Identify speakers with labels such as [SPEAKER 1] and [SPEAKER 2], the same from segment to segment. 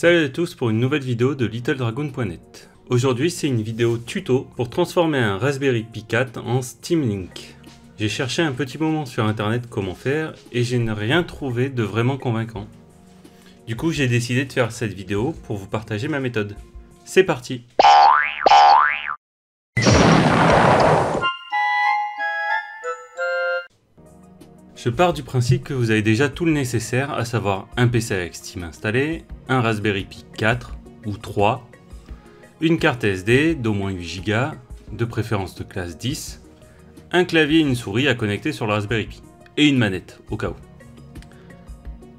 [SPEAKER 1] Salut à tous pour une nouvelle vidéo de littledragoon.net. Aujourd'hui c'est une vidéo tuto pour transformer un Raspberry Pi 4 en Steam Link. J'ai cherché un petit moment sur internet comment faire et je n'ai rien trouvé de vraiment convaincant. Du coup j'ai décidé de faire cette vidéo pour vous partager ma méthode. C'est parti! Je pars du principe que vous avez déjà tout le nécessaire, à savoir un PC avec Steam installé, un Raspberry Pi 4 ou 3, une carte SD d'au moins 8 Go, de préférence de classe 10, un clavier et une souris à connecter sur le Raspberry Pi, et une manette au cas où.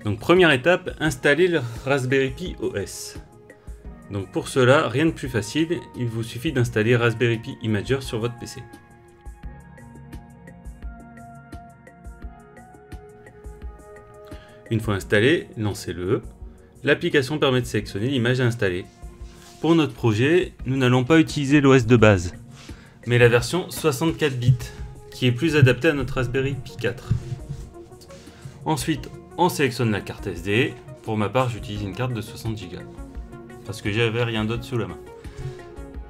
[SPEAKER 1] Donc première étape, installer le Raspberry Pi OS. Donc pour cela, rien de plus facile, il vous suffit d'installer Raspberry Pi Imager sur votre PC. Une fois installé, lancez-le. L'application permet de sélectionner l'image à installer. Pour notre projet, nous n'allons pas utiliser l'OS de base, mais la version 64 bits, qui est plus adaptée à notre Raspberry Pi 4. Ensuite, on sélectionne la carte SD. Pour ma part, j'utilise une carte de 60 Go, parce que j'avais rien d'autre sous la main.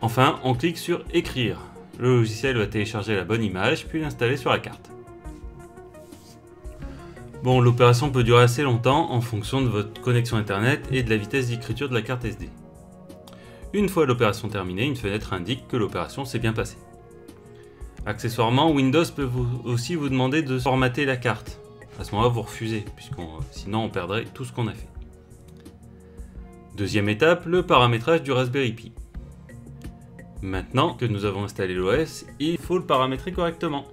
[SPEAKER 1] Enfin, on clique sur Écrire. Le logiciel va télécharger la bonne image, puis l'installer sur la carte. Bon, l'opération peut durer assez longtemps en fonction de votre connexion internet et de la vitesse d'écriture de la carte SD. Une fois l'opération terminée, une fenêtre indique que l'opération s'est bien passée. Accessoirement, Windows peut aussi vous demander de formater la carte. À ce moment-là, vous refusez, sinon on perdrait tout ce qu'on a fait. Deuxième étape, le paramétrage du Raspberry Pi. Maintenant que nous avons installé l'OS, il faut le paramétrer correctement.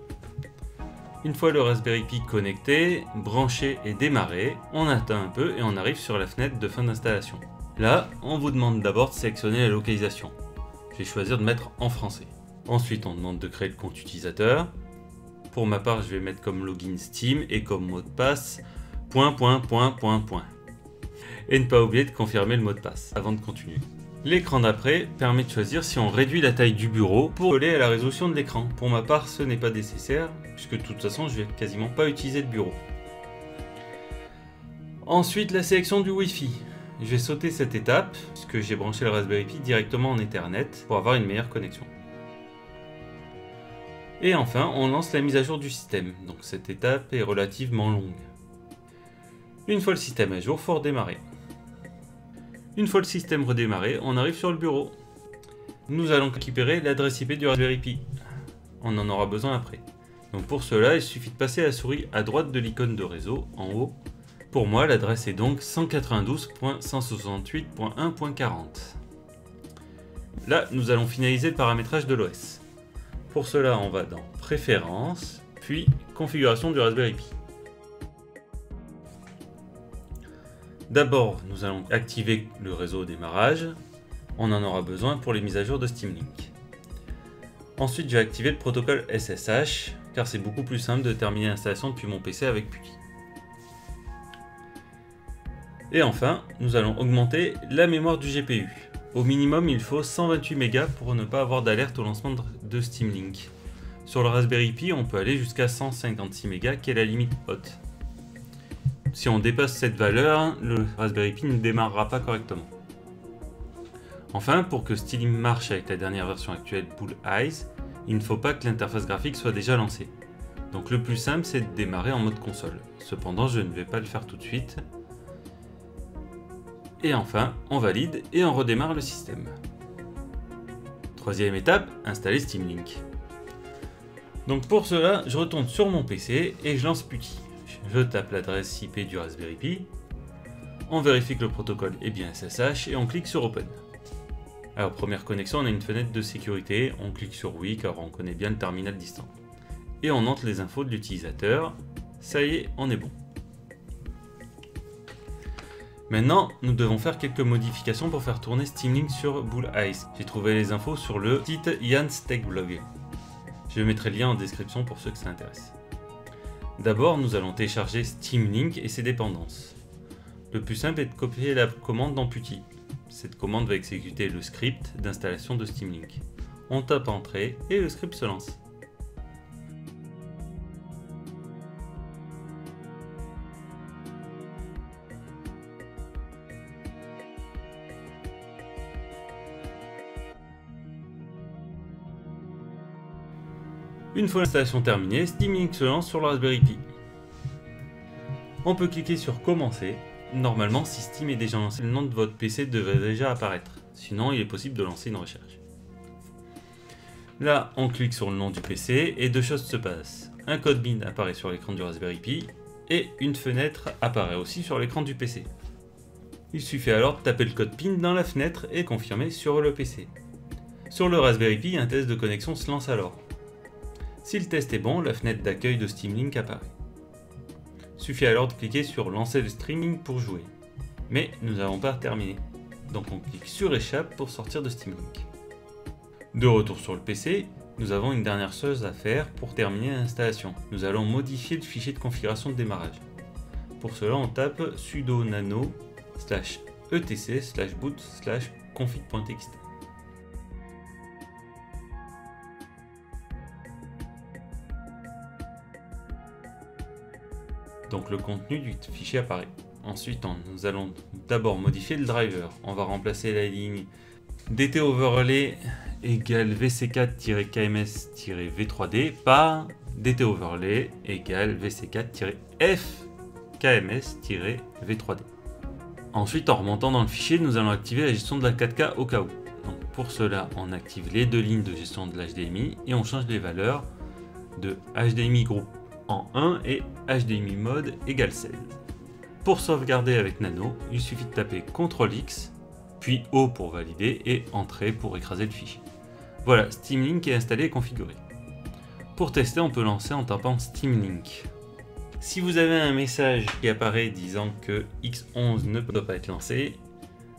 [SPEAKER 1] Une fois le Raspberry Pi connecté, branché et démarré, on attend un peu et on arrive sur la fenêtre de fin d'installation. Là, on vous demande d'abord de sélectionner la localisation. Je vais choisir de mettre en français. Ensuite, on demande de créer le compte utilisateur. Pour ma part, je vais mettre comme login Steam et comme mot de passe ... Et ne pas oublier de confirmer le mot de passe avant de continuer. L'écran d'après permet de choisir si on réduit la taille du bureau pour coller à la résolution de l'écran. Pour ma part, ce n'est pas nécessaire, puisque de toute façon, je vais quasiment pas utiliser le bureau. Ensuite, la sélection du Wi-Fi. Je vais sauter cette étape, puisque j'ai branché le Raspberry Pi directement en Ethernet pour avoir une meilleure connexion. Et enfin, on lance la mise à jour du système, donc cette étape est relativement longue. Une fois le système à jour, il faut redémarrer. Une fois le système redémarré, on arrive sur le bureau. Nous allons récupérer l'adresse IP du Raspberry Pi. On en aura besoin après. Donc pour cela, il suffit de passer la souris à droite de l'icône de réseau, en haut. Pour moi, l'adresse est donc 192.168.1.40. Là, nous allons finaliser le paramétrage de l'OS. Pour cela, on va dans Préférences, puis Configuration du Raspberry Pi. D'abord, nous allons activer le réseau au démarrage. On en aura besoin pour les mises à jour de Steam Link. Ensuite, je vais activer le protocole SSH, car c'est beaucoup plus simple de terminer l'installation depuis mon PC avec PuTTY. Et enfin, nous allons augmenter la mémoire du GPU. Au minimum, il faut 128 MB pour ne pas avoir d'alerte au lancement de Steam Link. Sur le Raspberry Pi, on peut aller jusqu'à 156 MB, qui est la limite haute. Si on dépasse cette valeur, le Raspberry Pi ne démarrera pas correctement. Enfin, pour que Steam marche avec la dernière version actuelle Bull Eyes, il ne faut pas que l'interface graphique soit déjà lancée. Donc le plus simple, c'est de démarrer en mode console. Cependant, je ne vais pas le faire tout de suite. Et enfin, on valide et on redémarre le système. Troisième étape, installer Steam Link. Donc pour cela, je retourne sur mon PC et je lance PuTTY. Je tape l'adresse IP du Raspberry Pi, on vérifie que le protocole est bien SSH et on clique sur Open. Alors première connexion, on a une fenêtre de sécurité, on clique sur oui car on connaît bien le terminal distant. Et on entre les infos de l'utilisateur, ça y est, on est bon. Maintenant, nous devons faire quelques modifications pour faire tourner Steam Link sur Bull Eyes. J'ai trouvé les infos sur le site Yan's Tech Blog. Je mettrai le lien en description pour ceux que ça intéresse. D'abord, nous allons télécharger Steam Link et ses dépendances. Le plus simple est de copier la commande dans PuTTY. Cette commande va exécuter le script d'installation de Steam Link. On tape Entrée et le script se lance. Une fois l'installation terminée, Steam Link se lance sur le Raspberry Pi. On peut cliquer sur commencer. Normalement, si Steam est déjà lancé, le nom de votre PC devrait déjà apparaître. Sinon, il est possible de lancer une recherche. Là, on clique sur le nom du PC et deux choses se passent. Un code BIN apparaît sur l'écran du Raspberry Pi et une fenêtre apparaît aussi sur l'écran du PC. Il suffit alors de taper le code PIN dans la fenêtre et confirmer sur le PC. Sur le Raspberry Pi, un test de connexion se lance alors. Si le test est bon, la fenêtre d'accueil de Steam Link apparaît. Il suffit alors de cliquer sur lancer le streaming pour jouer. Mais nous n'avons pas terminé. Donc on clique sur échappe pour sortir de Steam Link. De retour sur le PC, nous avons une dernière chose à faire pour terminer l'installation. Nous allons modifier le fichier de configuration de démarrage. Pour cela, on tape sudo nano /etc/boot/config.txt. Donc le contenu du fichier apparaît. Ensuite, nous allons d'abord modifier le driver. On va remplacer la ligne dt overlay égale vc4-kms-v3d par dt overlay égale vc4-fkms-v3d. Ensuite, en remontant dans le fichier, nous allons activer la gestion de la 4K au cas où. Donc pour cela, on active les deux lignes de gestion de l'HDMI et on change les valeurs de HDMI groupe en 1 et HDMI mode égale 16. Pour sauvegarder avec Nano, il suffit de taper CTRL-X, puis O pour valider et Entrée pour écraser le fichier. Voilà, Steam Link est installé et configuré. Pour tester, on peut lancer en tapant Steam Link. Si vous avez un message qui apparaît disant que X11 ne peut pas être lancé,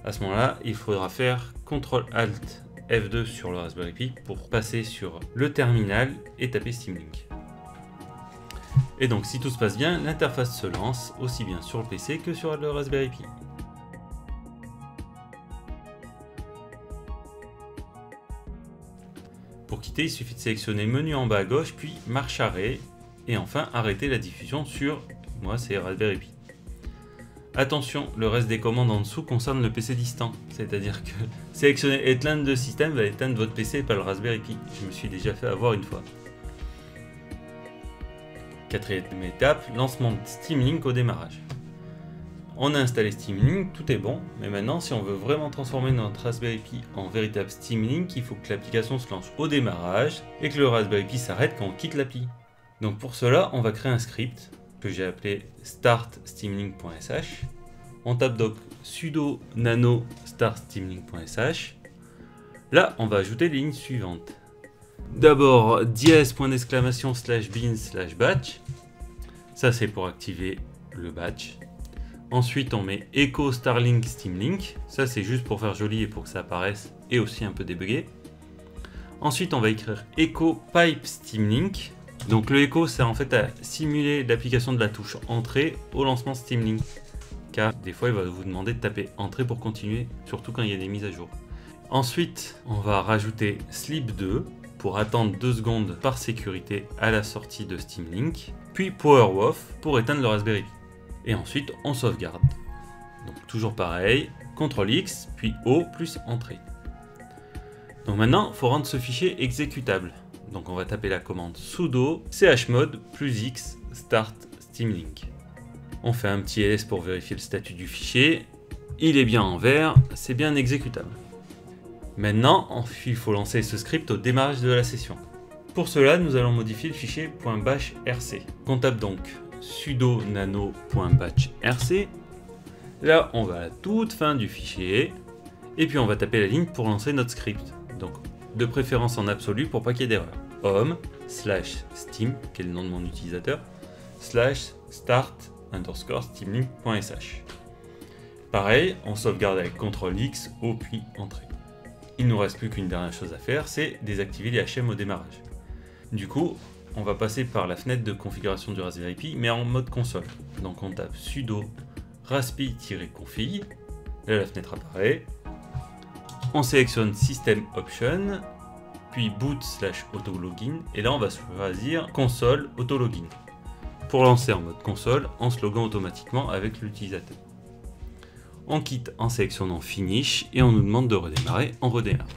[SPEAKER 1] à ce moment-là, il faudra faire CTRL-ALT F2 sur le Raspberry Pi pour passer sur le terminal et taper Steam Link. Et donc, si tout se passe bien, l'interface se lance aussi bien sur le PC que sur le Raspberry Pi. Pour quitter, il suffit de sélectionner menu en bas à gauche, puis marche arrêt, et enfin arrêter la diffusion sur, moi c'est Raspberry Pi. Attention, le reste des commandes en dessous concerne le PC distant, c'est-à-dire que sélectionner éteindre de système va éteindre votre PC et pas le Raspberry Pi. Je me suis déjà fait avoir une fois. Quatrième étape, lancement de Steam Link au démarrage. On a installé Steam Link, tout est bon, mais maintenant si on veut vraiment transformer notre Raspberry Pi en véritable Steam Link, il faut que l'application se lance au démarrage et que le Raspberry Pi s'arrête quand on quitte l'appli. Donc pour cela, on va créer un script que j'ai appelé startsteamlink.sh. On tape donc sudo nano startsteamlink.sh. Là, on va ajouter les lignes suivantes. D'abord, dièse.d'exclamation/bin/batch. Ça, c'est pour activer le batch. Ensuite, on met echo starlink steamlink. Ça, c'est juste pour faire joli et pour que ça apparaisse et aussi un peu débugué. Ensuite, on va écrire echo pipe steamlink. Donc, le echo sert en fait à simuler l'application de la touche entrée au lancement Steam Link. Car des fois, il va vous demander de taper entrée pour continuer, surtout quand il y a des mises à jour. Ensuite, on va rajouter sleep 2 pour attendre 2 secondes par sécurité à la sortie de Steam Link. Puis power off pour éteindre le Raspberry Pi. Et ensuite, on sauvegarde. Donc toujours pareil, CTRL-X, puis O plus Entrée. Donc maintenant, il faut rendre ce fichier exécutable. Donc on va taper la commande sudo chmod +x start steamlink. On fait un petit ls pour vérifier le statut du fichier. Il est bien en vert, c'est bien exécutable. Maintenant, il faut lancer ce script au démarrage de la session. Pour cela, nous allons modifier le fichier .bashrc. On tape donc sudo nano.batchrc. Là, on va à la toute fin du fichier. Et puis, on va taper la ligne pour lancer notre script. Donc, de préférence en absolu pour pas qu'il y ait d'erreur. home/steam, qui est le nom de mon utilisateur, /start_steamlink.sh. Pareil, on sauvegarde avec CTRL-X, O puis Entrée. Il ne nous reste plus qu'une dernière chose à faire, c'est désactiver les HM au démarrage. Du coup, on va passer par la fenêtre de configuration du Raspberry Pi, mais en mode console. Donc on tape sudo raspi-config, là la fenêtre apparaît. On sélectionne System Option, puis boot/autologin, et là on va choisir console autologin pour lancer en mode console en se loguant automatiquement avec l'utilisateur. On quitte en sélectionnant Finish et on nous demande de redémarrer, on redémarre.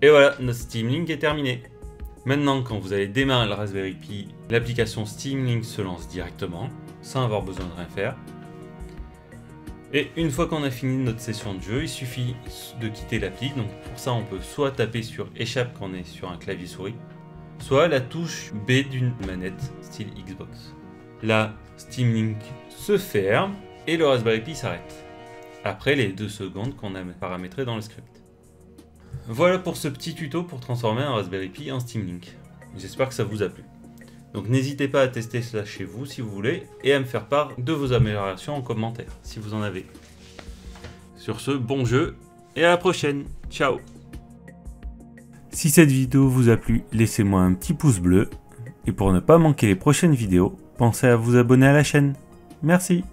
[SPEAKER 1] Et voilà, notre Steam Link est terminé. Maintenant, quand vous allez démarrer le Raspberry Pi, l'application Steam Link se lance directement, sans avoir besoin de rien faire. Et une fois qu'on a fini notre session de jeu, il suffit de quitter l'appli. Donc pour ça, on peut soit taper sur échappe quand on est sur un clavier souris, soit la touche B d'une manette style Xbox. Là, Steam Link se ferme et le Raspberry Pi s'arrête, après les 2 secondes qu'on a paramétrées dans le script. Voilà pour ce petit tuto pour transformer un Raspberry Pi en Steam Link. J'espère que ça vous a plu. Donc n'hésitez pas à tester cela chez vous si vous voulez et à me faire part de vos améliorations en commentaire si vous en avez. Sur ce, bon jeu et à la prochaine. Ciao. Si cette vidéo vous a plu, laissez-moi un petit pouce bleu et pour ne pas manquer les prochaines vidéos, pensez à vous abonner à la chaîne. Merci.